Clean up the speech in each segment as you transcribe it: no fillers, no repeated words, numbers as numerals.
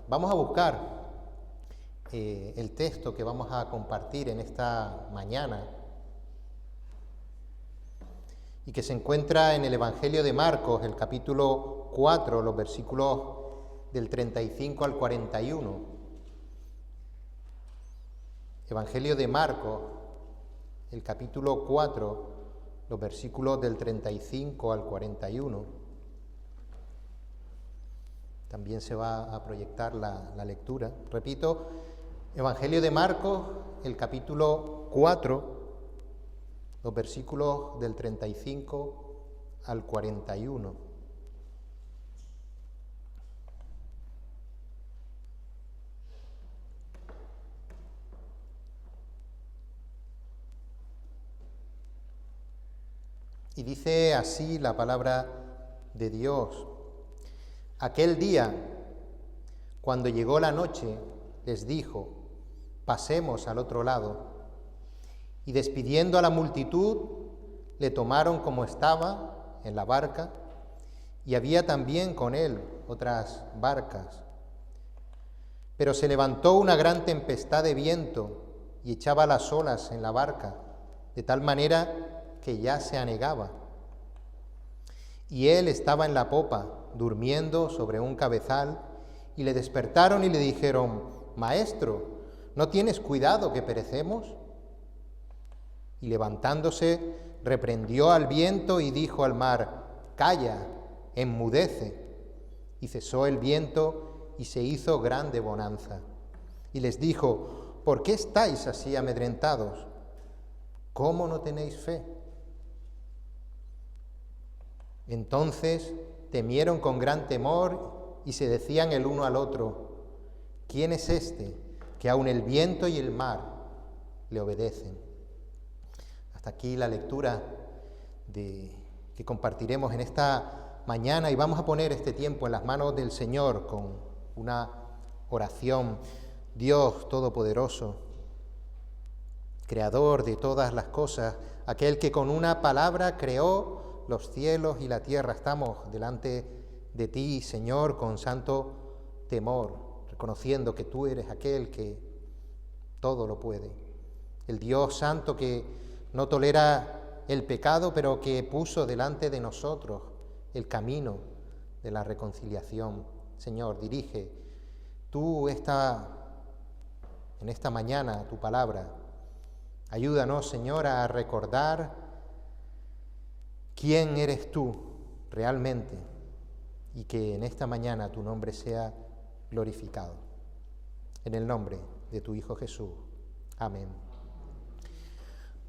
Vamos a buscar el texto que vamos a compartir en esta mañana y que se encuentra en el Evangelio de Marcos, el capítulo 4, los versículos del 35 al 41. Evangelio de Marcos, el capítulo 4, los versículos del 35 al 41. También se va a proyectar la lectura. Repito, Evangelio de Marcos, el capítulo 4, los versículos del 35 al 41. Y dice así la palabra de Dios. Aquel día, cuando llegó la noche, les dijo: pasemos al otro lado. Y despidiendo a la multitud, le tomaron como estaba en la barca, y había también con él otras barcas. Pero se levantó una gran tempestad de viento y echaba las olas en la barca, de tal manera que ya se anegaba. Y él estaba en la popa, durmiendo sobre un cabezal, y le despertaron y le dijeron: Maestro, ¿no tienes cuidado que perecemos? Y levantándose, reprendió al viento y dijo al mar: Calla, enmudece. Y cesó el viento y se hizo grande bonanza. Y les dijo: ¿por qué estáis así amedrentados? ¿Cómo no tenéis fe? Entonces temieron con gran temor y se decían el uno al otro: ¿quién es este que aun el viento y el mar le obedecen? Hasta aquí la lectura que compartiremos en esta mañana, y vamos a poner este tiempo en las manos del Señor con una oración. Dios Todopoderoso, Creador de todas las cosas, aquel que con una palabra creó los cielos y la tierra, estamos delante de ti, Señor, con santo temor, reconociendo que tú eres aquel que todo lo puede. El Dios santo que no tolera el pecado, pero que puso delante de nosotros el camino de la reconciliación. Señor, dirige tú en esta mañana tu palabra. Ayúdanos, Señor, a recordar quién eres tú realmente, y que en esta mañana tu nombre sea glorificado. En el nombre de tu Hijo Jesús. Amén.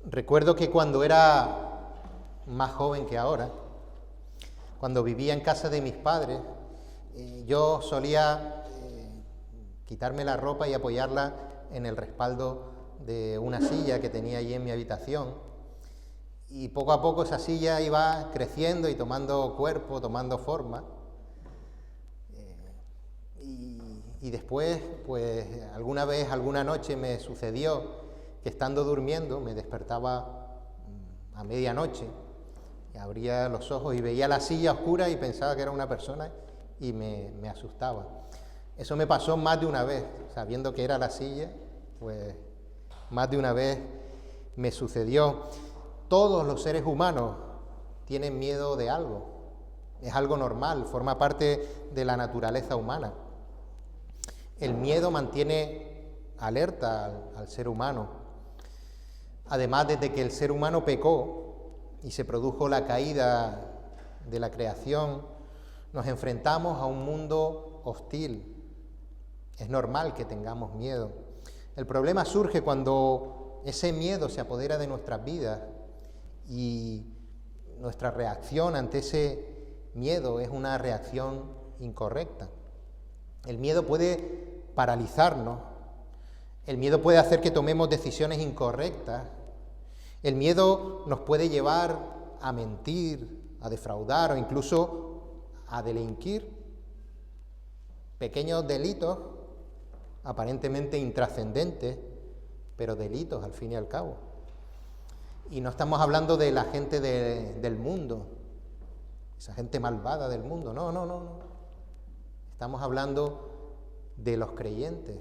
Recuerdo que cuando era más joven que ahora, cuando vivía en casa de mis padres, yo solía quitarme la ropa y apoyarla en el respaldo de una silla que tenía allí en mi habitación. Y poco a poco esa silla iba creciendo y tomando cuerpo, tomando forma. Y después, pues alguna vez, alguna noche me sucedió que estando durmiendo me despertaba a medianoche, y abría los ojos y veía la silla oscura y pensaba que era una persona y me asustaba. Eso me pasó más de una vez, sabiendo que era la silla, pues más de una vez me sucedió. Todos los seres humanos tienen miedo de algo, es algo normal, forma parte de la naturaleza humana. El miedo mantiene alerta al ser humano. Además, desde que el ser humano pecó y se produjo la caída de la creación, nos enfrentamos a un mundo hostil. Es normal que tengamos miedo. El problema surge cuando ese miedo se apodera de nuestras vidas y nuestra reacción ante ese miedo es una reacción incorrecta. El miedo puede paralizarnos, el miedo puede hacer que tomemos decisiones incorrectas, el miedo nos puede llevar a mentir, a defraudar o incluso a delinquir. Pequeños delitos, aparentemente intrascendentes, pero delitos al fin y al cabo. Y no estamos hablando de la gente del mundo, esa gente malvada del mundo, no. Estamos hablando de los creyentes.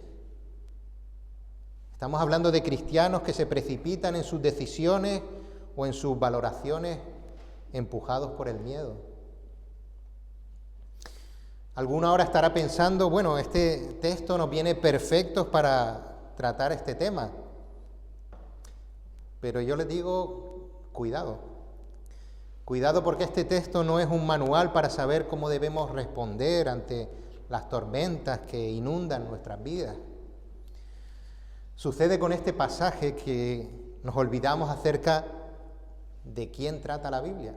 Estamos hablando de cristianos que se precipitan en sus decisiones o en sus valoraciones empujados por el miedo. Alguno ahora estará pensando, bueno, este texto nos viene perfecto para tratar este tema. Pero yo les digo, cuidado. Cuidado, porque este texto no es un manual para saber cómo debemos responder ante las tormentas que inundan nuestras vidas. Sucede con este pasaje que nos olvidamos acerca de quién trata la Biblia.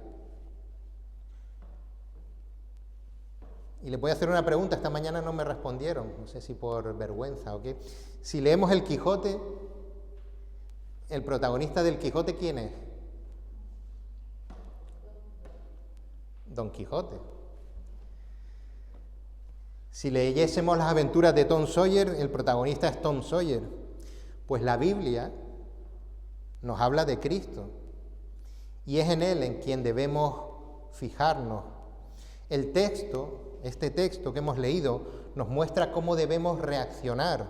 Y les voy a hacer una pregunta, esta mañana no me respondieron, no sé si por vergüenza o qué. Si leemos el Quijote, el protagonista del Quijote, ¿quién es? Don Quijote. Si leyésemos las aventuras de Tom Sawyer, el protagonista es Tom Sawyer. Pues la Biblia nos habla de Cristo y es en Él en quien debemos fijarnos. El texto, este texto que hemos leído, nos muestra cómo debemos reaccionar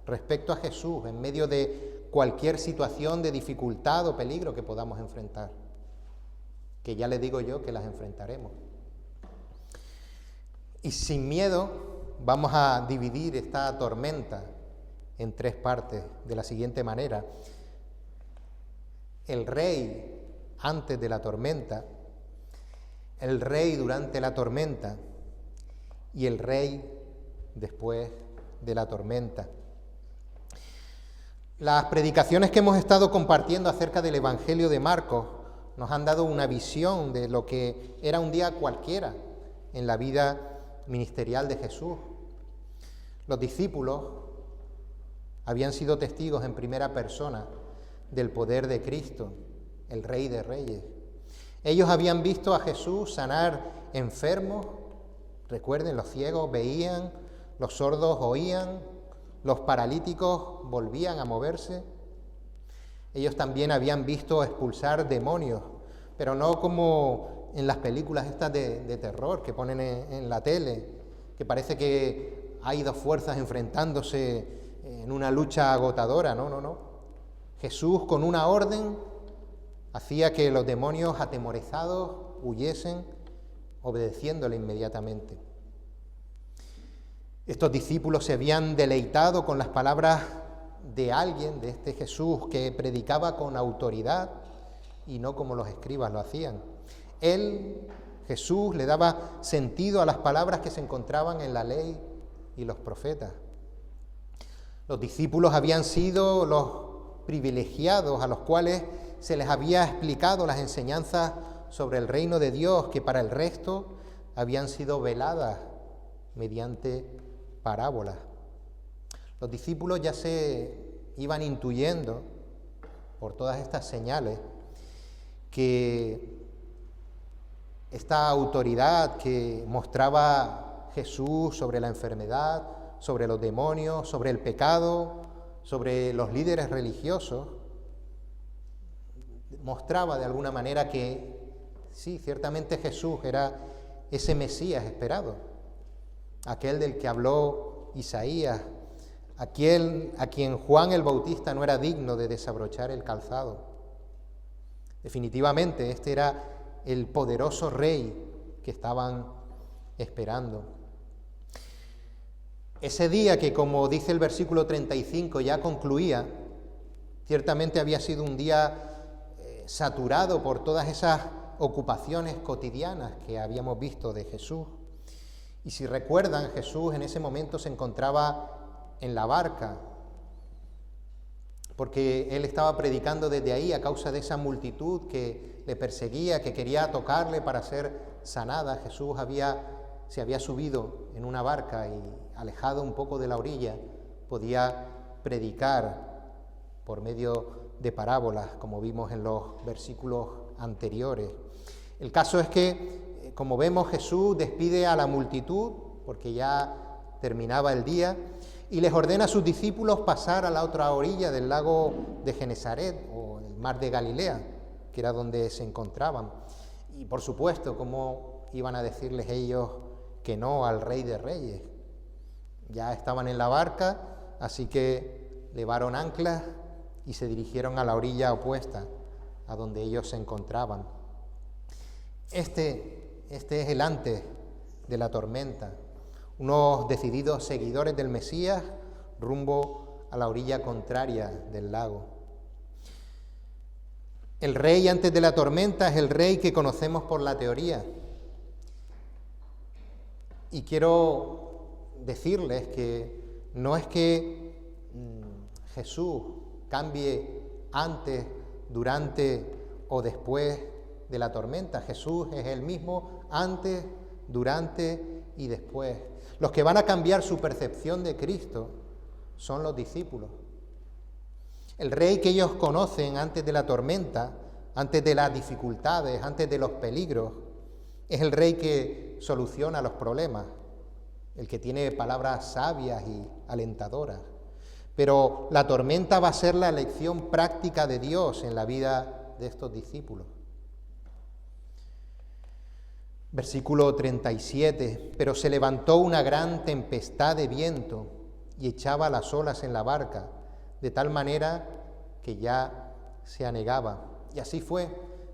respecto a Jesús en medio de cualquier situación de dificultad o peligro que podamos enfrentar, que ya les digo yo que las enfrentaremos. Y sin miedo vamos a dividir esta tormenta en tres partes de la siguiente manera. El rey antes de la tormenta, el rey durante la tormenta y el rey después de la tormenta. Las predicaciones que hemos estado compartiendo acerca del Evangelio de Marcos nos han dado una visión de lo que era un día cualquiera en la vida ministerial de Jesús. Los discípulos habían sido testigos en primera persona del poder de Cristo, el Rey de Reyes. Ellos habían visto a Jesús sanar enfermos. Recuerden, los ciegos veían, los sordos oían, los paralíticos volvían a moverse. Ellos también habían visto expulsar demonios, pero no como en las películas estas de terror que ponen en la tele, que parece que hay dos fuerzas enfrentándose en una lucha agotadora. No. Jesús, con una orden, hacía que los demonios atemorizados huyesen, obedeciéndole inmediatamente. Estos discípulos se habían deleitado con las palabras de alguien, de este Jesús, que predicaba con autoridad y no como los escribas lo hacían. Él, Jesús, le daba sentido a las palabras que se encontraban en la ley y los profetas. Los discípulos habían sido los privilegiados a los cuales se les había explicado las enseñanzas sobre el reino de Dios, que para el resto habían sido veladas mediante parábolas. Los discípulos ya se iban intuyendo por todas estas señales que esta autoridad que mostraba Jesús sobre la enfermedad, sobre los demonios, sobre el pecado, sobre los líderes religiosos, mostraba de alguna manera que sí, ciertamente Jesús era ese Mesías esperado, aquel del que habló Isaías, aquel a quien Juan el Bautista no era digno de desabrochar el calzado. Definitivamente este era el poderoso rey que estaban esperando. Ese día que, como dice el versículo 35, ya concluía, ciertamente había sido un día saturado por todas esas ocupaciones cotidianas que habíamos visto de Jesús. Y si recuerdan, Jesús en ese momento se encontraba en la barca, porque él estaba predicando desde ahí a causa de esa multitud que le perseguía, que quería tocarle para ser sanada. Jesús se había subido en una barca y, alejado un poco de la orilla, podía predicar por medio de parábolas, como vimos en los versículos anteriores. El caso es que, como vemos, Jesús despide a la multitud, porque ya terminaba el día, y les ordena a sus discípulos pasar a la otra orilla del lago de Genesaret, o el mar de Galilea, que era donde se encontraban. Y por supuesto, ¿cómo iban a decirles ellos que no al Rey de Reyes? Ya estaban en la barca, así que levaron anclas y se dirigieron a la orilla opuesta, a donde ellos se encontraban. Este es el antes de la tormenta, unos decididos seguidores del Mesías rumbo a la orilla contraria del lago. El rey antes de la tormenta es el rey que conocemos por la teoría. Y quiero decirles que no es que Jesús cambie antes, durante o después de la tormenta. Jesús es el mismo antes, durante y después. Los que van a cambiar su percepción de Cristo son los discípulos. El rey que ellos conocen antes de la tormenta, antes de las dificultades, antes de los peligros, es el rey que soluciona los problemas, el que tiene palabras sabias y alentadoras. Pero la tormenta va a ser la lección práctica de Dios en la vida de estos discípulos. Versículo 37, pero se levantó una gran tempestad de viento y echaba las olas en la barca, de tal manera que ya se anegaba. Y así fue.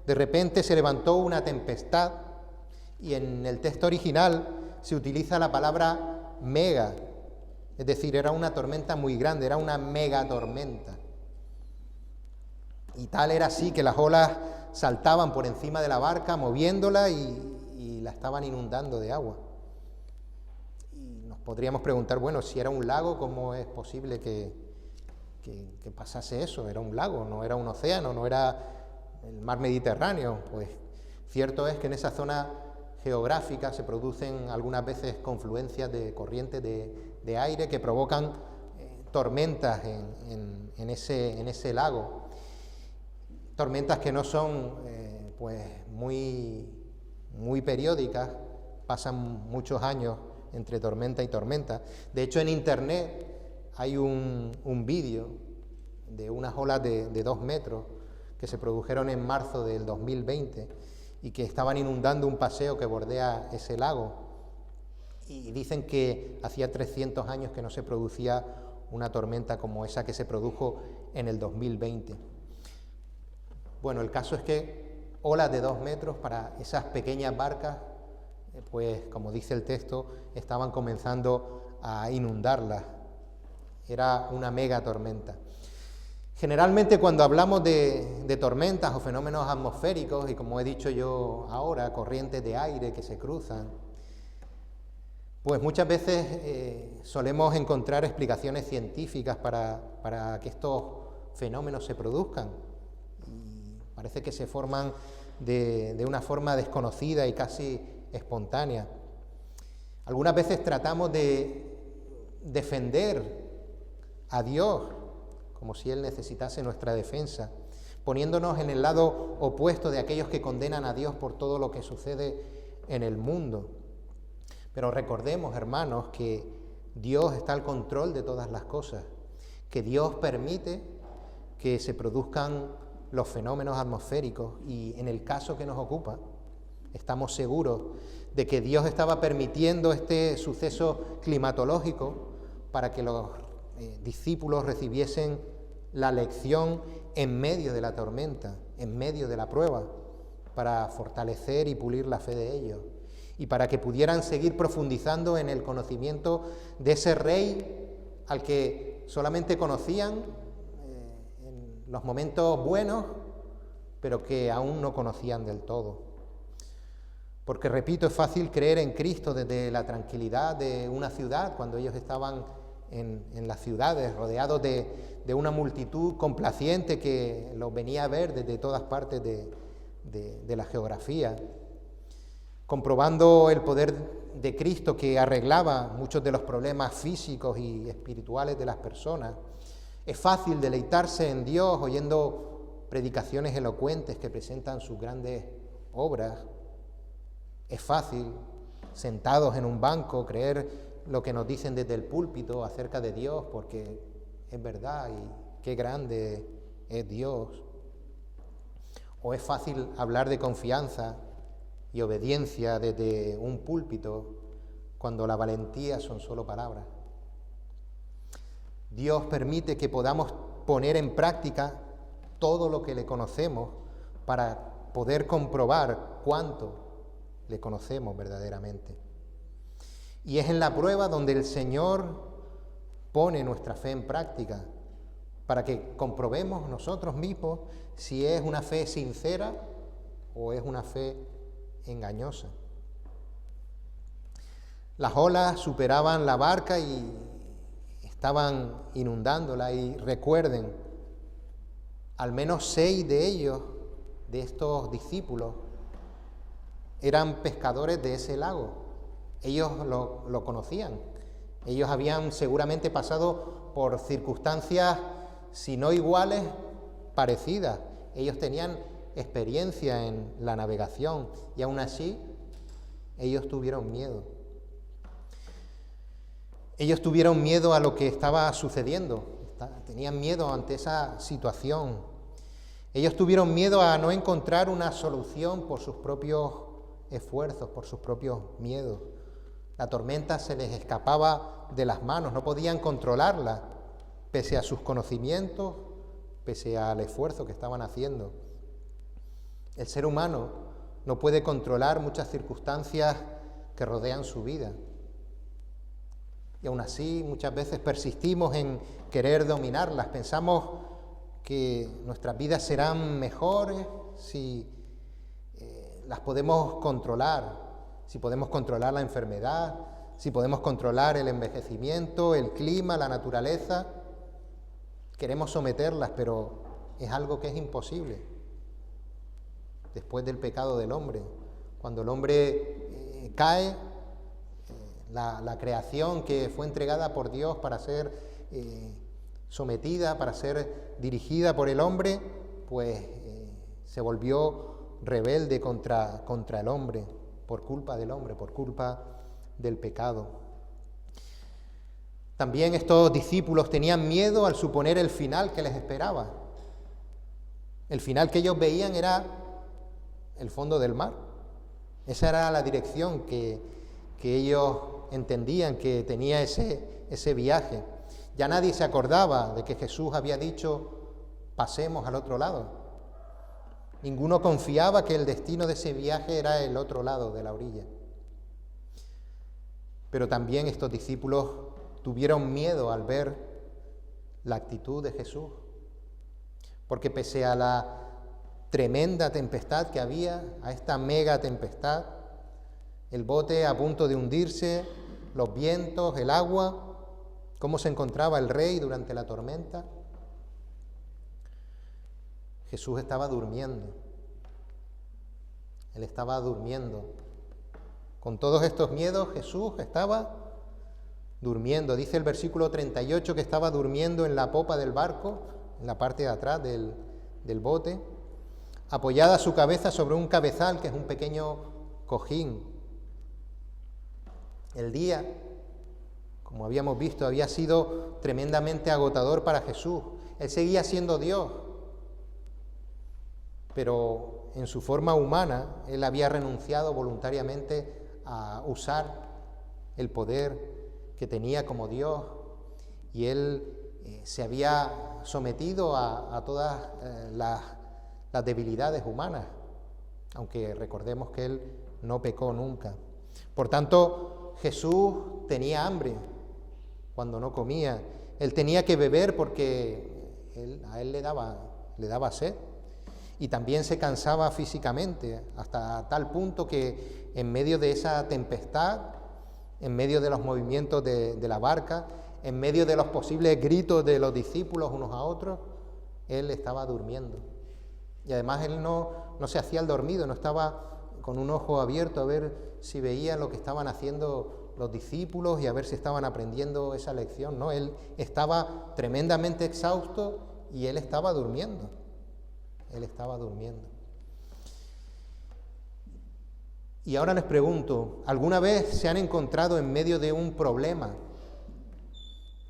De repente se levantó una tempestad y en el texto original se utiliza la palabra mega, es decir, era una tormenta muy grande, era una mega tormenta. Y tal era así que las olas saltaban por encima de la barca, moviéndola y la estaban inundando de agua. Y nos podríamos preguntar, bueno, si era un lago, ¿cómo es posible que pasase eso? Era un lago, no era un océano, no era el mar Mediterráneo. Pues cierto es que en esa zona geográfica se producen algunas veces confluencias de corrientes de aire que provocan tormentas en ese lago. Tormentas que no son pues muy periódicas, pasan muchos años entre tormenta y tormenta. De hecho, en internet hay un vídeo de unas olas de 2 metros que se produjeron en marzo del 2020 y que estaban inundando un paseo que bordea ese lago. Y dicen que hacía 300 años que no se producía una tormenta como esa que se produjo en el 2020. Bueno, el caso es que olas de 2 metros para esas pequeñas barcas, pues como dice el texto, estaban comenzando a inundarlas. Era una mega tormenta. Generalmente cuando hablamos de tormentas o fenómenos atmosféricos, y como he dicho yo ahora, corrientes de aire que se cruzan, pues muchas veces solemos encontrar explicaciones científicas para que estos fenómenos se produzcan. Y parece que se forman de una forma desconocida y casi espontánea. Algunas veces tratamos de defender a Dios como si Él necesitase nuestra defensa, poniéndonos en el lado opuesto de aquellos que condenan a Dios por todo lo que sucede en el mundo. Pero recordemos, hermanos, que Dios está al control de todas las cosas, que Dios permite que se produzcan los fenómenos atmosféricos y en el caso que nos ocupa, estamos seguros de que Dios estaba permitiendo este suceso climatológico para que los discípulos recibiesen la lección en medio de la tormenta, en medio de la prueba, para fortalecer y pulir la fe de ellos y para que pudieran seguir profundizando en el conocimiento de ese rey al que solamente conocían en los momentos buenos, pero que aún no conocían del todo. Porque, repito, es fácil creer en Cristo desde la tranquilidad de una ciudad, cuando ellos estaban en las ciudades, rodeados de una multitud complaciente que los venía a ver desde todas partes de la geografía, comprobando el poder de Cristo que arreglaba muchos de los problemas físicos y espirituales de las personas. Es fácil deleitarse en Dios oyendo predicaciones elocuentes que presentan sus grandes obras. Es fácil, sentados en un banco, creer lo que nos dicen desde el púlpito acerca de Dios, porque es verdad y qué grande es Dios. O es fácil hablar de confianza y obediencia desde un púlpito, cuando la valentía son solo palabras. Dios permite que podamos poner en práctica todo lo que le conocemos para poder comprobar cuánto le conocemos verdaderamente. Y es en la prueba donde el Señor pone nuestra fe en práctica, para que comprobemos nosotros mismos si es una fe sincera o es una fe engañosa. Las olas superaban la barca y estaban inundándola, y recuerden, al menos 6 de ellos, de estos discípulos, eran pescadores de ese lago. Ellos lo conocían. Ellos habían seguramente pasado por circunstancias, si no iguales, parecidas. Ellos tenían experiencia en la navegación y aún así ellos tuvieron miedo. Ellos tuvieron miedo a lo que estaba sucediendo, tenían miedo ante esa situación. Ellos tuvieron miedo a no encontrar una solución por sus propios esfuerzos, por sus propios miedos. La tormenta se les escapaba de las manos, no podían controlarla, pese a sus conocimientos, pese al esfuerzo que estaban haciendo. El ser humano no puede controlar muchas circunstancias que rodean su vida. Y aún así muchas veces persistimos en querer dominarlas. Pensamos que nuestras vidas serán mejores si las podemos controlar, si podemos controlar la enfermedad, si podemos controlar el envejecimiento, el clima, la naturaleza. Queremos someterlas, pero es algo que es imposible. Después del pecado del hombre, cuando el hombre cae, la creación que fue entregada por Dios para ser sometida, para ser dirigida por el hombre, pues se volvió rebelde contra el hombre, por culpa del hombre, por culpa del pecado. También estos discípulos tenían miedo al suponer el final que les esperaba. El final que ellos veían era el fondo del mar. Esa era la dirección que ellos entendían que tenía ese viaje. Ya nadie se acordaba de que Jesús había dicho: pasemos al otro lado. Ninguno confiaba que el destino de ese viaje era el otro lado de la orilla. Pero también estos discípulos tuvieron miedo al ver la actitud de Jesús, porque pese a la tremenda tempestad que había, a esta mega tempestad, el bote a punto de hundirse, los vientos, el agua, cómo se encontraba el rey durante la tormenta. Jesús estaba durmiendo. Él estaba durmiendo. Con todos estos miedos, Jesús estaba durmiendo. Dice el versículo 38 que estaba durmiendo en la popa del barco, en la parte de atrás del bote, apoyada su cabeza sobre un cabezal, que es un pequeño cojín. El día, como habíamos visto, había sido tremendamente agotador para Jesús. Él seguía siendo Dios, pero en su forma humana, Él había renunciado voluntariamente a usar el poder que tenía como Dios, y Él se había sometido a todas las debilidades humanas, aunque recordemos que Él no pecó nunca. Por tanto, Jesús tenía hambre cuando no comía. Él tenía que beber porque a él le daba sed. Y también se cansaba físicamente, hasta tal punto que en medio de esa tempestad, en medio de los movimientos de la barca, en medio de los posibles gritos de los discípulos unos a otros, Él estaba durmiendo. Y además Él no se hacía el dormido, no estaba con un ojo abierto a ver si veía lo que estaban haciendo los discípulos y a ver si estaban aprendiendo esa lección. No, Él estaba tremendamente exhausto y Él estaba durmiendo. Él estaba durmiendo. Y ahora les pregunto, ¿alguna vez se han encontrado en medio de un problema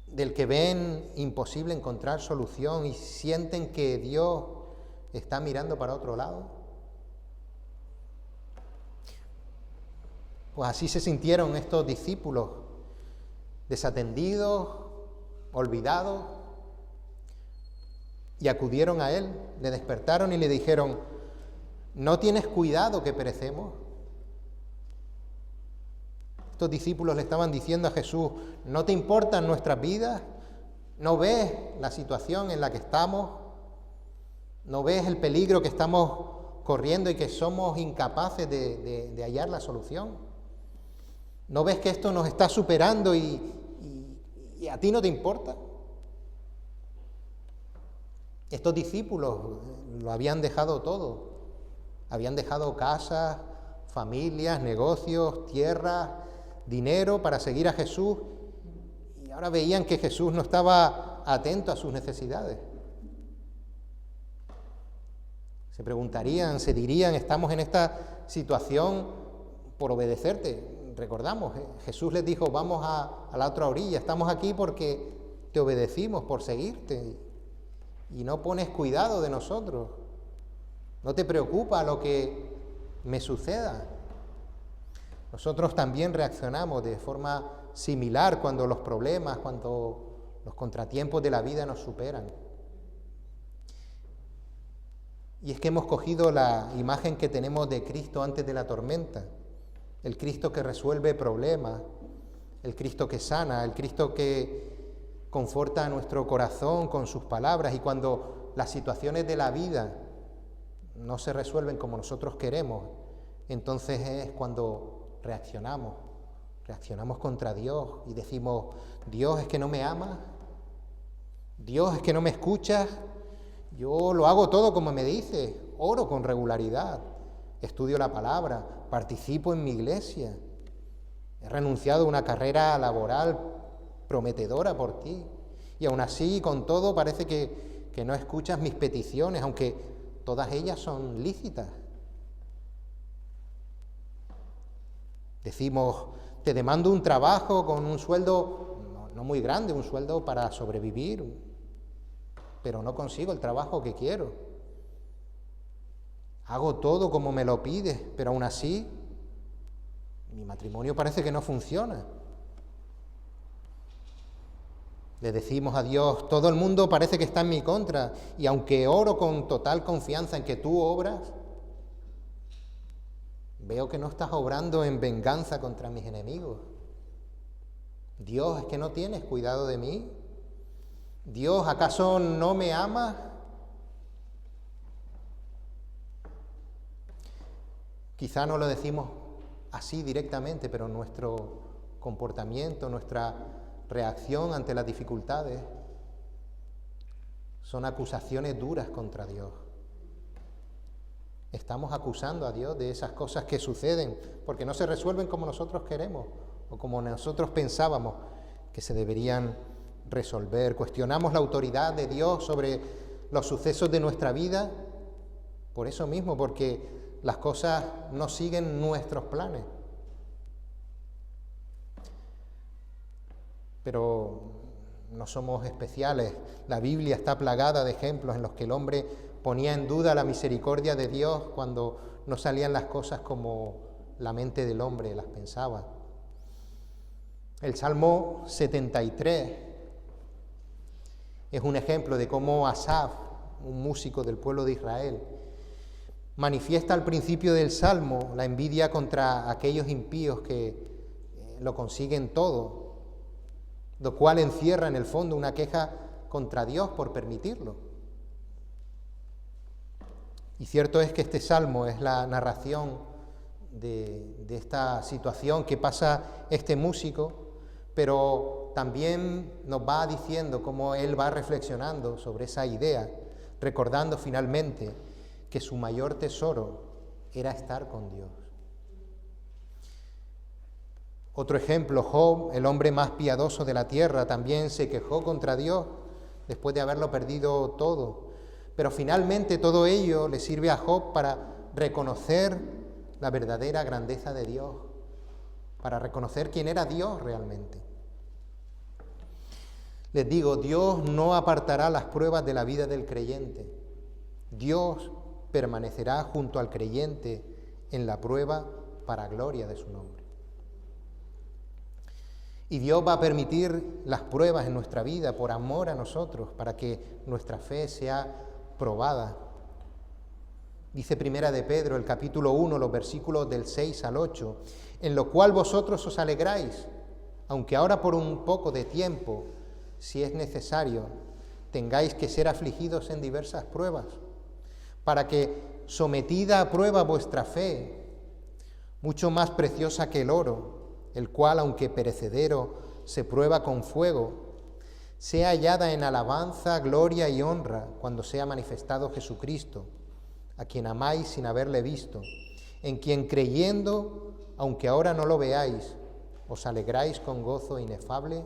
del que ven imposible encontrar solución y sienten que Dios está mirando para otro lado? Pues así se sintieron estos discípulos, desatendidos, olvidados, y acudieron a él, le despertaron y le dijeron: ¿no tienes cuidado que perecemos? Estos discípulos le estaban diciendo a Jesús: ¿no te importan nuestras vidas? ¿No ves la situación en la que estamos? ¿No ves el peligro que estamos corriendo y que somos incapaces de hallar la solución? ¿No ves que esto nos está superando y a ti no te importa? Estos discípulos lo habían dejado todo. Habían dejado casas, familias, negocios, tierras, dinero para seguir a Jesús, y ahora veían que Jesús no estaba atento a sus necesidades. Se preguntarían, se dirían: estamos en esta situación por obedecerte. Recordamos, Jesús les dijo: vamos a la otra orilla, estamos aquí porque te obedecimos, por seguirte, y no pones cuidado de nosotros. No te preocupa lo que me suceda. Nosotros también reaccionamos de forma similar cuando los problemas, cuando los contratiempos de la vida nos superan. Y es que hemos cogido la imagen que tenemos de Cristo antes de la tormenta, el Cristo que resuelve problemas, el Cristo que sana, el Cristo que conforta a nuestro corazón con sus palabras, y cuando las situaciones de la vida no se resuelven como nosotros queremos, entonces es cuando reaccionamos contra Dios y decimos: Dios, es que no me amas, Dios, es que no me escuchas. Yo lo hago todo como me dices, oro con regularidad, estudio la palabra, participo en mi iglesia, he renunciado a una carrera laboral prometedora por ti, y aún así, con todo, parece que no escuchas mis peticiones, aunque todas ellas son lícitas. Decimos: te demando un trabajo con un sueldo no muy grande, un sueldo para sobrevivir, pero no consigo el trabajo que quiero. Hago todo como me lo pides, pero aún así mi matrimonio parece que no funciona. Le decimos a Dios: todo el mundo parece que está en mi contra, y aunque oro con total confianza en que tú obras, veo que no estás obrando en venganza contra mis enemigos. Dios, ¿es que no tienes cuidado de mí? Dios, ¿acaso no me amas? Quizá no lo decimos así directamente, pero nuestro comportamiento, nuestra reacción ante las dificultades son acusaciones duras contra Dios. Estamos acusando a Dios de esas cosas que suceden porque no se resuelven como nosotros queremos o como nosotros pensábamos que se deberían resolver. Cuestionamos la autoridad de Dios sobre los sucesos de nuestra vida por eso mismo, porque las cosas no siguen nuestros planes. Pero no somos especiales. La Biblia está plagada de ejemplos en los que el hombre ponía en duda la misericordia de Dios cuando no salían las cosas como la mente del hombre las pensaba. El Salmo 73 es un ejemplo de cómo Asaf, un músico del pueblo de Israel, manifiesta al principio del Salmo la envidia contra aquellos impíos que lo consiguen todo, lo cual encierra en el fondo una queja contra Dios por permitirlo. Y cierto es que este salmo es la narración de esta situación que pasa este músico, pero también nos va diciendo cómo él va reflexionando sobre esa idea, recordando finalmente que su mayor tesoro era estar con Dios. Otro ejemplo, Job, el hombre más piadoso de la tierra, también se quejó contra Dios después de haberlo perdido todo. Pero finalmente todo ello le sirve a Job para reconocer la verdadera grandeza de Dios, para reconocer quién era Dios realmente. Les digo, Dios no apartará las pruebas de la vida del creyente. Dios permanecerá junto al creyente en la prueba para gloria de su nombre. Y Dios va a permitir las pruebas en nuestra vida por amor a nosotros, para que nuestra fe sea probada. Dice Primera de Pedro, el capítulo 1, los versículos del 6 al 8, en lo cual vosotros os alegráis, aunque ahora por un poco de tiempo, si es necesario, tengáis que ser afligidos en diversas pruebas, para que, sometida a prueba vuestra fe, mucho más preciosa que el oro, el cual, aunque perecedero, se prueba con fuego, sea hallada en alabanza, gloria y honra cuando sea manifestado Jesucristo, a quien amáis sin haberle visto, en quien creyendo, aunque ahora no lo veáis, os alegráis con gozo inefable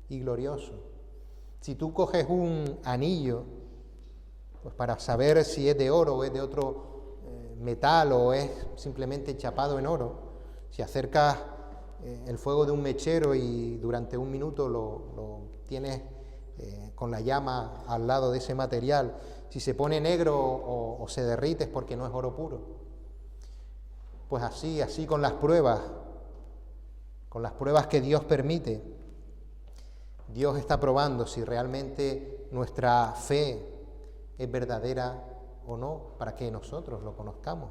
y glorioso. Si tú coges un anillo, pues para saber si es de oro o es de otro metal o es simplemente chapado en oro, si acercas el fuego de un mechero y durante un minuto lo tienes con la llama al lado de ese material, si se pone negro o se derrite es porque no es oro puro. Pues así con las pruebas que Dios permite, Dios está probando si realmente nuestra fe es verdadera o no, para que nosotros lo conozcamos.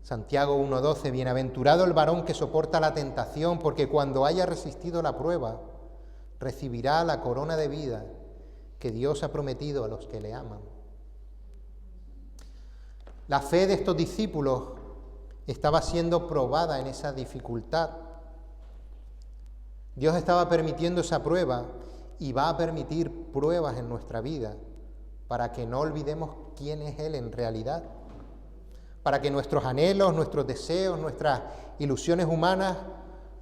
Santiago 1:12, bienaventurado el varón que soporta la tentación, porque cuando haya resistido la prueba, recibirá la corona de vida que Dios ha prometido a los que le aman. La fe de estos discípulos estaba siendo probada en esa dificultad. Dios estaba permitiendo esa prueba y va a permitir pruebas en nuestra vida para que no olvidemos quién es Él en realidad, para que nuestros anhelos, nuestros deseos, nuestras ilusiones humanas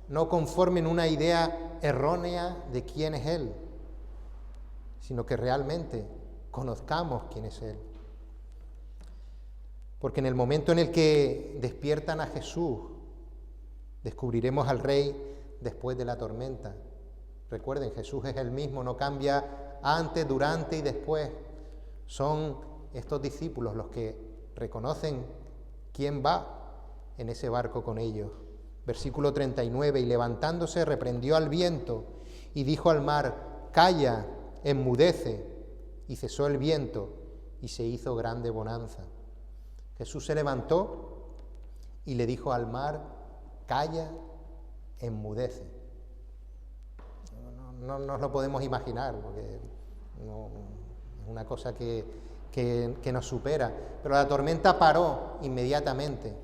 no conformen una idea errónea de quién es Él, sino que realmente conozcamos quién es Él. Porque en el momento en el que despiertan a Jesús, descubriremos al Rey después de la tormenta. Recuerden, Jesús es el mismo, no cambia antes, durante y después. Son estos discípulos los que reconocen quién va en ese barco con ellos. Versículo 39, y levantándose reprendió al viento y dijo al mar, calla, enmudece, y cesó el viento y se hizo grande bonanza. Jesús se levantó y le dijo al mar, calla, enmudece. No nos lo podemos imaginar, porque no, es una cosa que nos supera. Pero la tormenta paró inmediatamente.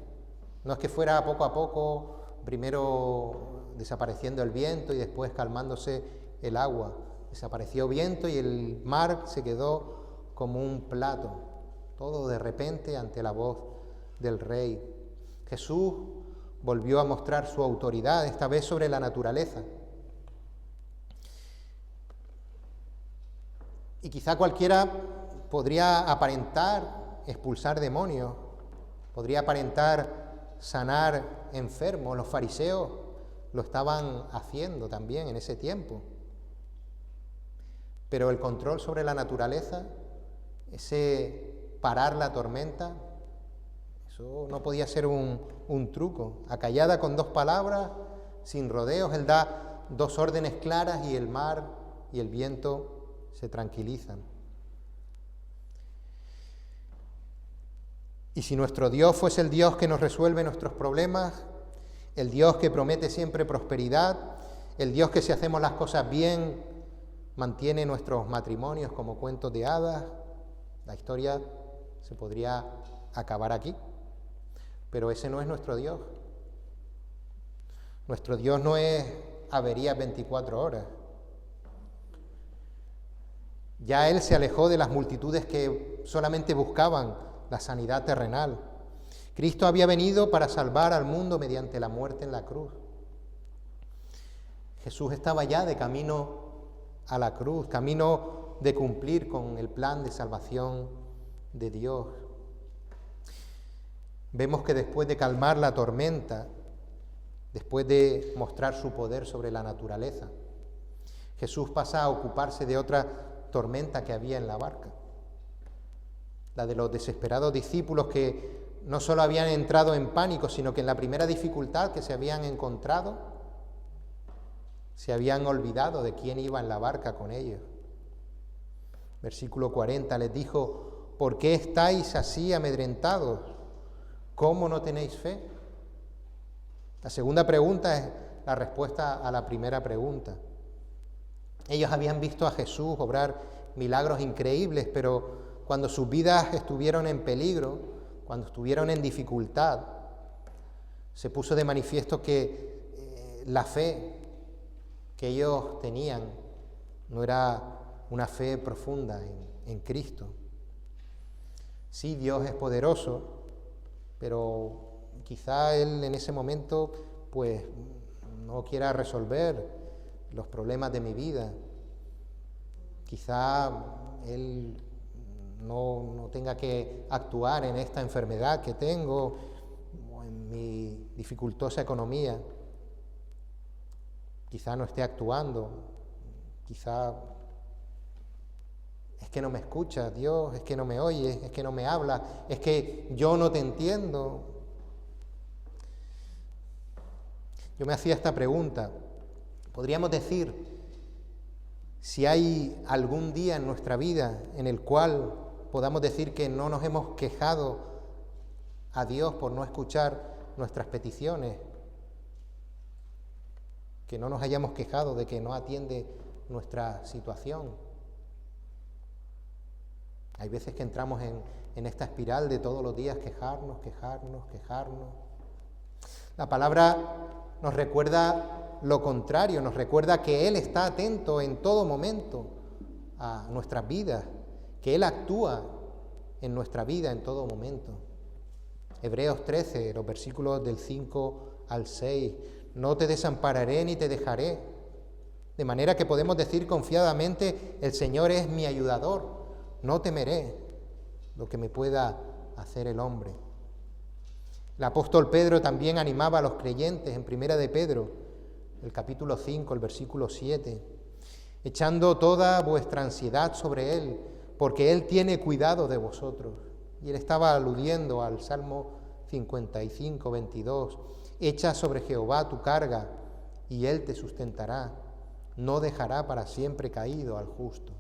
No es que fuera poco a poco, primero desapareciendo el viento y después calmándose el agua. Desapareció viento y el mar se quedó como un plato. Todo de repente ante la voz del Rey. Jesús volvió a mostrar su autoridad, esta vez sobre la naturaleza. Y quizá cualquiera podría aparentar expulsar demonios, podría aparentar sanar enfermos. Los fariseos lo estaban haciendo también en ese tiempo. Pero el control sobre la naturaleza, ese parar la tormenta, eso no podía ser un truco. Acallada con 2 palabras, sin rodeos, Él da 2 órdenes claras y el mar y el viento se tranquilizan. Y si nuestro Dios fuese el Dios que nos resuelve nuestros problemas, el Dios que promete siempre prosperidad, el Dios que si hacemos las cosas bien mantiene nuestros matrimonios como cuentos de hadas, la historia se podría acabar aquí. Pero ese no es nuestro Dios. Nuestro Dios no es averías 24 horas. Ya Él se alejó de las multitudes que solamente buscaban la sanidad terrenal. Cristo había venido para salvar al mundo mediante la muerte en la cruz. Jesús estaba ya de camino a la cruz, camino de cumplir con el plan de salvación de Dios. Vemos que después de calmar la tormenta, después de mostrar su poder sobre la naturaleza, Jesús pasa a ocuparse de otra tormenta que había en la barca, la de los desesperados discípulos que no solo habían entrado en pánico, sino que en la primera dificultad que se habían encontrado, Se habían olvidado de quién iba en la barca con ellos. Versículo 40, les dijo: ¿por qué estáis así amedrentados? ¿Cómo no tenéis fe? La segunda pregunta es la respuesta a la primera pregunta. Ellos habían visto a Jesús obrar milagros increíbles, pero cuando sus vidas estuvieron en peligro, cuando estuvieron en dificultad, se puso de manifiesto que la fe que ellos tenían no era una fe profunda en Cristo. Sí, Dios es poderoso, pero quizá Él en ese momento pues no quiera resolver los problemas de mi vida. Quizá Él no tenga que actuar en esta enfermedad que tengo o en mi dificultosa economía. Quizá no esté actuando, quizá es que no me escucha, Dios, es que no me oye, es que no me habla, es que yo no te entiendo. Yo me hacía esta pregunta. Podríamos decir, si hay algún día en nuestra vida en el cual podamos decir que no nos hemos quejado a Dios por no escuchar nuestras peticiones, que no nos hayamos quejado de que no atiende nuestra situación. Hay veces que entramos en esta espiral de todos los días quejarnos. La palabra nos recuerda lo contrario, nos recuerda que Él está atento en todo momento a nuestras vidas, que Él actúa en nuestra vida en todo momento. Hebreos 13, los versículos del 5 al 6, no te desampararé ni te dejaré, de manera que podemos decir confiadamente, el Señor es mi ayudador, no temeré lo que me pueda hacer el hombre. El apóstol Pedro también animaba a los creyentes en Primera de Pedro, el capítulo 5, el versículo 7, echando toda vuestra ansiedad sobre Él, porque Él tiene cuidado de vosotros. Y él estaba aludiendo al Salmo 55, 22, echa sobre Jehová tu carga, y Él te sustentará, no dejará para siempre caído al justo.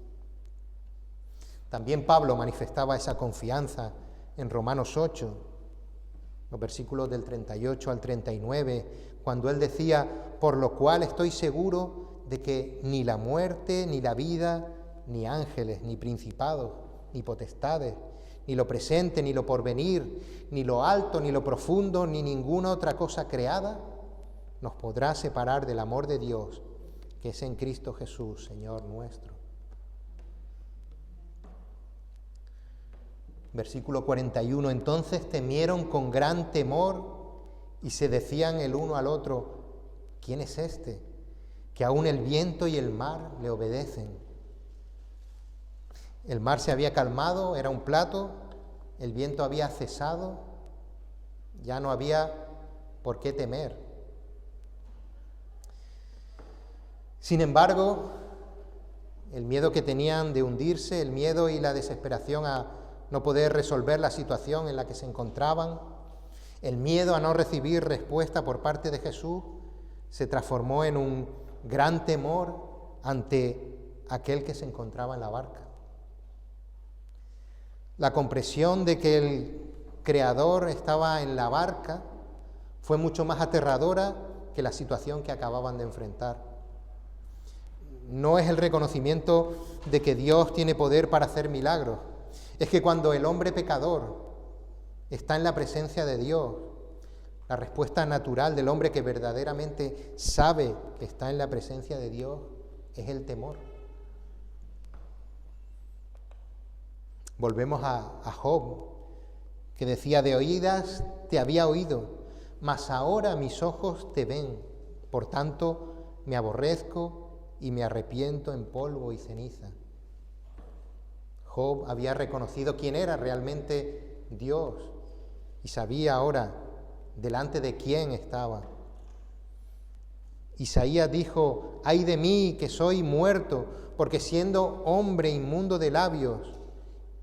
También Pablo manifestaba esa confianza en Romanos 8, los versículos del 38 al 39, cuando él decía, por lo cual estoy seguro de que ni la muerte, ni la vida, ni ángeles, ni principados, ni potestades, ni lo presente, ni lo porvenir, ni lo alto, ni lo profundo, ni ninguna otra cosa creada, nos podrá separar del amor de Dios, que es en Cristo Jesús, Señor nuestro. Versículo 41, entonces temieron con gran temor y se decían el uno al otro, ¿quién es este? Que aún el viento y el mar le obedecen. El mar se había calmado, era un plato, el viento había cesado, ya no había por qué temer. Sin embargo, el miedo que tenían de hundirse, el miedo y la desesperación a no poder resolver la situación en la que se encontraban, el miedo a no recibir respuesta por parte de Jesús, se transformó en un gran temor ante aquel que se encontraba en la barca. La comprensión de que el Creador estaba en la barca fue mucho más aterradora que la situación que acababan de enfrentar. No es el reconocimiento de que Dios tiene poder para hacer milagros. Es que cuando el hombre pecador está en la presencia de Dios, la respuesta natural del hombre que verdaderamente sabe que está en la presencia de Dios es el temor. Volvemos a Job, que decía, de oídas te había oído, mas ahora mis ojos te ven, por tanto me aborrezco y me arrepiento en polvo y ceniza. Job había reconocido quién era realmente Dios y sabía ahora delante de quién estaba. Isaías dijo, ay de mí que soy muerto, porque siendo hombre inmundo de labios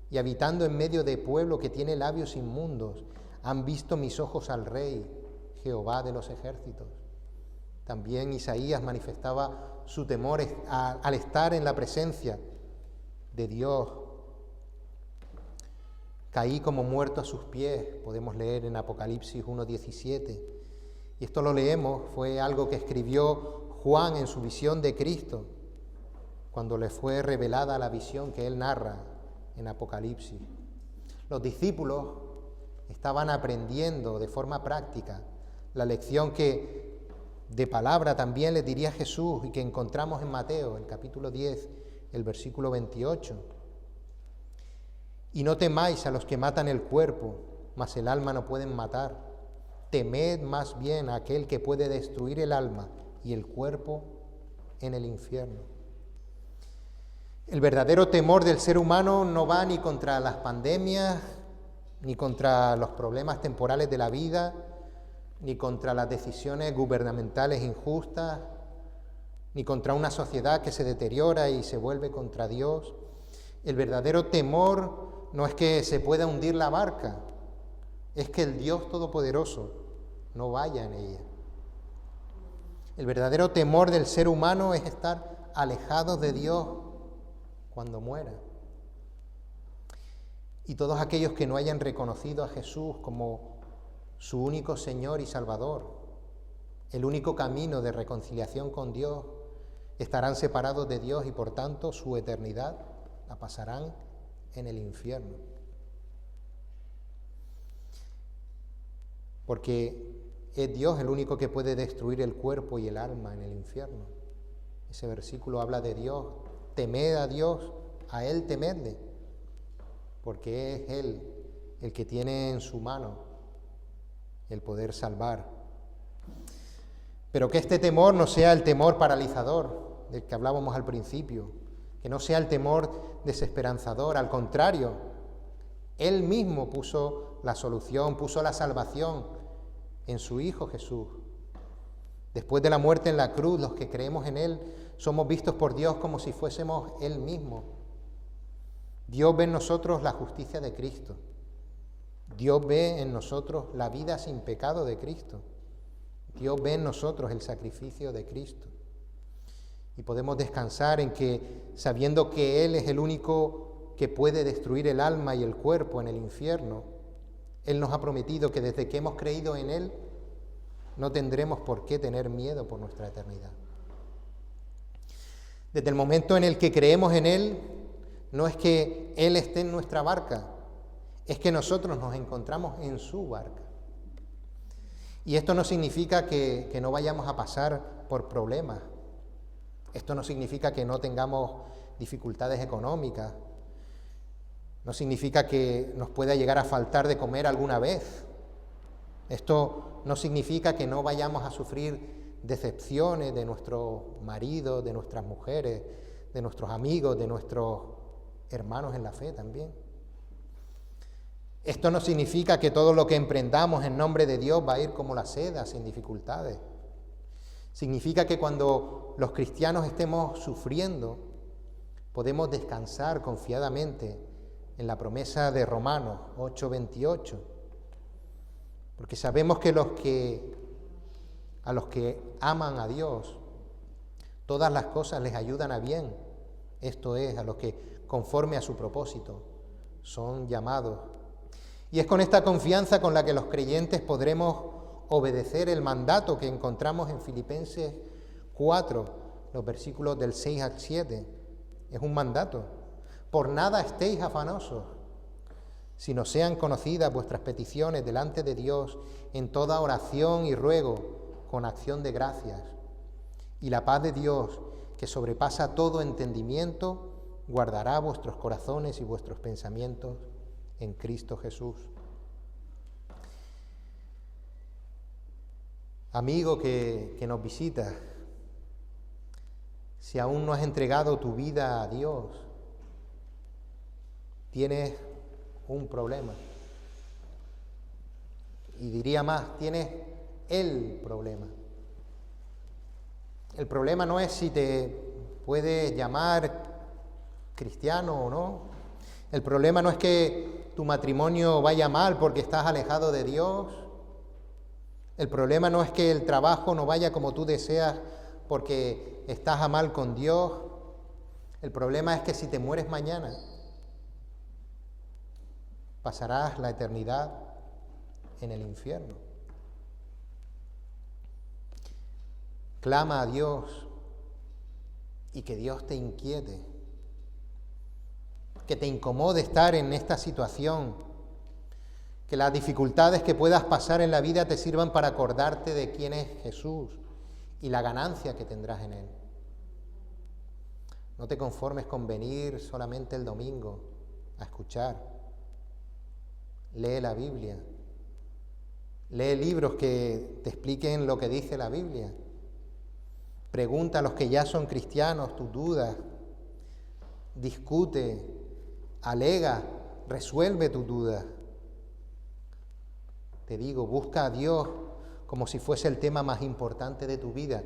y habitando en medio de pueblo que tiene labios inmundos, han visto mis ojos al Rey, Jehová de los ejércitos. También Isaías manifestaba su temor al estar en la presencia de Dios. Caí como muerto a sus pies, podemos leer en Apocalipsis 1:17. Y esto lo leemos, fue algo que escribió Juan en su visión de Cristo, cuando le fue revelada la visión que él narra en Apocalipsis. Los discípulos estaban aprendiendo de forma práctica la lección que de palabra también les diría Jesús y que encontramos en Mateo, el capítulo 10, el versículo 28. Y no temáis a los que matan el cuerpo, mas el alma no pueden matar. Temed más bien a aquel que puede destruir el alma y el cuerpo en el infierno. El verdadero temor del ser humano no va ni contra las pandemias, ni contra los problemas temporales de la vida, ni contra las decisiones gubernamentales injustas, ni contra una sociedad que se deteriora y se vuelve contra Dios. El verdadero temor no es que se pueda hundir la barca, es que el Dios Todopoderoso no vaya en ella. El verdadero temor del ser humano es estar alejados de Dios cuando muera. Y todos aquellos que no hayan reconocido a Jesús como su único Señor y Salvador, el único camino de reconciliación con Dios, estarán separados de Dios y por tanto su eternidad la pasarán en el infierno. Porque es Dios el único que puede destruir el cuerpo y el alma en el infierno. Ese versículo habla de Dios. Temed a Dios, a Él temedle, porque es Él el que tiene en su mano el poder salvar. Pero que este temor no sea el temor paralizador del que hablábamos al principio, que no sea el temor desesperanzador, al contrario, Él mismo puso la solución, puso la salvación en su Hijo Jesús. Después de la muerte en la cruz, los que creemos en Él somos vistos por Dios como si fuésemos Él mismo. Dios ve en nosotros la justicia de Cristo. Dios ve en nosotros la vida sin pecado de Cristo. Dios ve en nosotros el sacrificio de Cristo. Y podemos descansar en que, sabiendo que Él es el único que puede destruir el alma y el cuerpo en el infierno, Él nos ha prometido que desde que hemos creído en Él, no tendremos por qué tener miedo por nuestra eternidad. Desde el momento en el que creemos en Él, no es que Él esté en nuestra barca, es que nosotros nos encontramos en su barca. Y esto no significa que no vayamos a pasar por problemas. Esto no significa que no tengamos dificultades económicas. No significa que nos pueda llegar a faltar de comer alguna vez. Esto no significa que no vayamos a sufrir decepciones de nuestros maridos, de nuestras mujeres, de nuestros amigos, de nuestros hermanos en la fe también. Esto no significa que todo lo que emprendamos en nombre de Dios va a ir como la seda, sin dificultades. Significa que cuando los cristianos estemos sufriendo, podemos descansar confiadamente en la promesa de Romanos 8:28, porque sabemos que a los que aman a Dios, todas las cosas les ayudan a bien, esto es, a los que conforme a su propósito son llamados. Y es con esta confianza con la que los creyentes podremos obedecer el mandato que encontramos en Filipenses 4, los versículos del 6 al 7. Es un mandato. Por nada estéis afanosos, sino sean conocidas vuestras peticiones delante de Dios en toda oración y ruego, con acción de gracias. Y la paz de Dios, que sobrepasa todo entendimiento, guardará vuestros corazones y vuestros pensamientos en Cristo Jesús. Amigo que nos visita, si aún no has entregado tu vida a Dios, tienes un problema. Y diría más, tienes el problema. El problema no es si te puedes llamar cristiano o no. El problema no es que tu matrimonio vaya mal porque estás alejado de Dios. El problema no es que el trabajo no vaya como tú deseas porque estás a mal con Dios. El problema es que si te mueres mañana, pasarás la eternidad en el infierno. Clama a Dios y que Dios te inquiete, que te incomode estar en esta situación, que las dificultades que puedas pasar en la vida te sirvan para acordarte de quién es Jesús y la ganancia que tendrás en Él. No te conformes con venir solamente el domingo a escuchar. Lee la Biblia. Lee libros que te expliquen lo que dice la Biblia. Pregunta a los que ya son cristianos tus dudas. Discute, alega, resuelve tus dudas. Te digo, busca a Dios como si fuese el tema más importante de tu vida,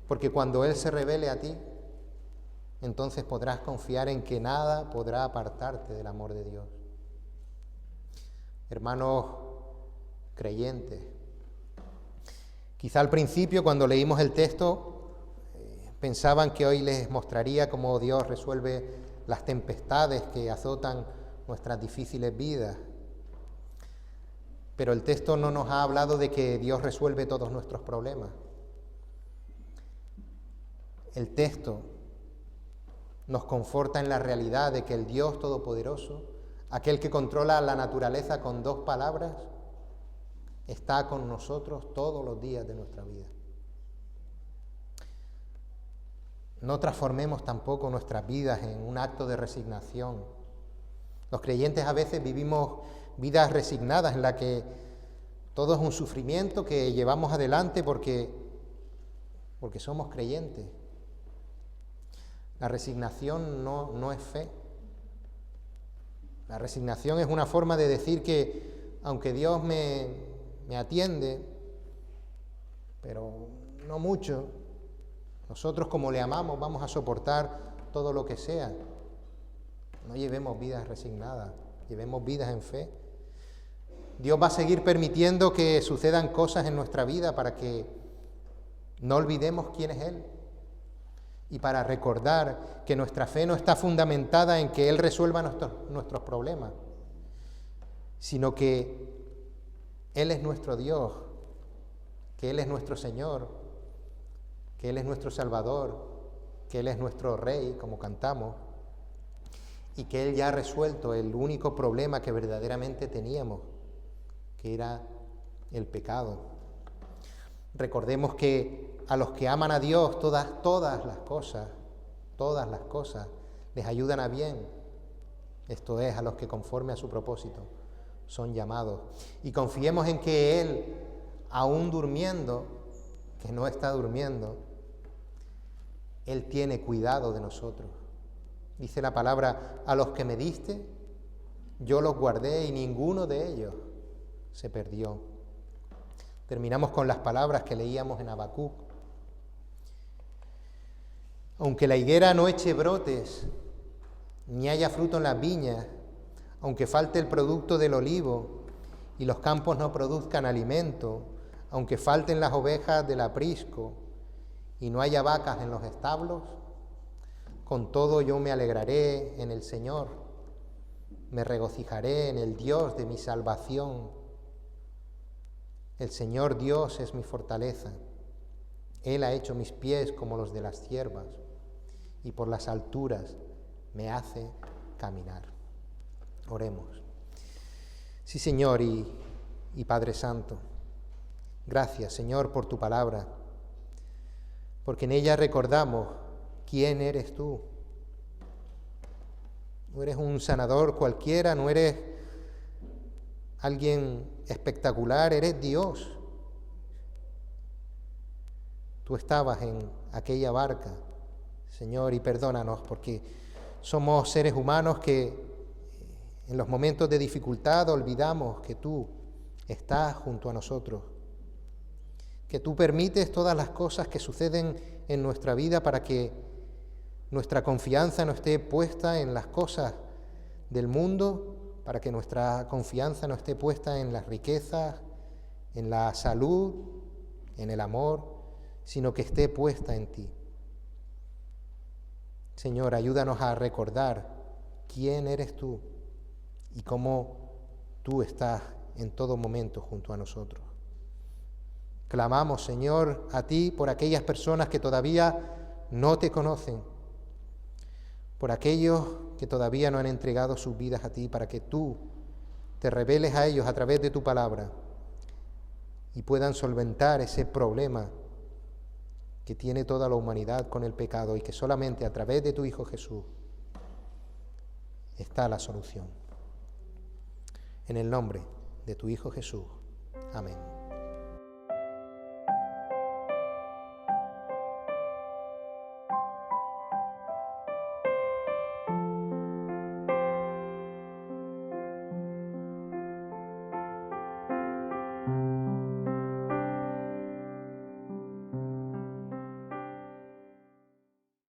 porque cuando Él se revele a ti, entonces podrás confiar en que nada podrá apartarte del amor de Dios. Hermanos creyentes, quizá al principio cuando leímos el texto pensaban que hoy les mostraría cómo Dios resuelve las tempestades que azotan nuestras difíciles vidas. Pero el texto no nos ha hablado de que Dios resuelve todos nuestros problemas. El texto nos conforta en la realidad de que el Dios Todopoderoso, aquel que controla la naturaleza con 2 palabras, está con nosotros todos los días de nuestra vida. No transformemos tampoco nuestras vidas en un acto de resignación. Los creyentes a veces vivimos vidas resignadas en las que todo es un sufrimiento que llevamos adelante porque somos creyentes. La resignación no es fe. La resignación es una forma de decir que aunque Dios me atiende, pero no mucho, nosotros como le amamos vamos a soportar todo lo que sea. No llevemos vidas resignadas, llevemos vidas en fe. Dios va a seguir permitiendo que sucedan cosas en nuestra vida para que no olvidemos quién es Él y para recordar que nuestra fe no está fundamentada en que Él resuelva nuestros problemas, sino que Él es nuestro Dios, que Él es nuestro Señor, que Él es nuestro Salvador, que Él es nuestro Rey, como cantamos, y que Él ya ha resuelto el único problema que verdaderamente teníamos, que era el pecado. Recordemos que a los que aman a Dios todas las cosas les ayudan a bien. Esto es, a los que conforme a su propósito son llamados. Y confiemos en que Él, aún durmiendo, que no está durmiendo, Él tiene cuidado de nosotros. Dice la palabra, a los que me diste, yo los guardé y ninguno de ellos se perdió. Terminamos con las palabras que leíamos en Habacuc. Aunque la higuera no eche brotes, ni haya fruto en las viñas, aunque falte el producto del olivo y los campos no produzcan alimento, aunque falten las ovejas del aprisco y no haya vacas en los establos, con todo yo me alegraré en el Señor, me regocijaré en el Dios de mi salvación. El Señor Dios es mi fortaleza. Él ha hecho mis pies como los de las ciervas y por las alturas me hace caminar. Oremos. Sí, Señor y Padre Santo, gracias, Señor, por tu palabra, porque en ella recordamos quién eres tú. No eres un sanador cualquiera, no eres alguien espectacular, eres Dios. Tú estabas en aquella barca, Señor, y perdónanos porque somos seres humanos que en los momentos de dificultad olvidamos que tú estás junto a nosotros, que tú permites todas las cosas que suceden en nuestra vida para que nuestra confianza no esté puesta en las cosas del mundo, para que nuestra confianza no esté puesta en las riquezas, en la salud, en el amor, sino que esté puesta en ti. Señor, ayúdanos a recordar quién eres tú y cómo tú estás en todo momento junto a nosotros. Clamamos, Señor, a ti por aquellas personas que todavía no te conocen, por aquellos que todavía no han entregado sus vidas a ti, para que tú te reveles a ellos a través de tu palabra y puedan solventar ese problema que tiene toda la humanidad con el pecado y que solamente a través de tu Hijo Jesús está la solución. En el nombre de tu Hijo Jesús. Amén.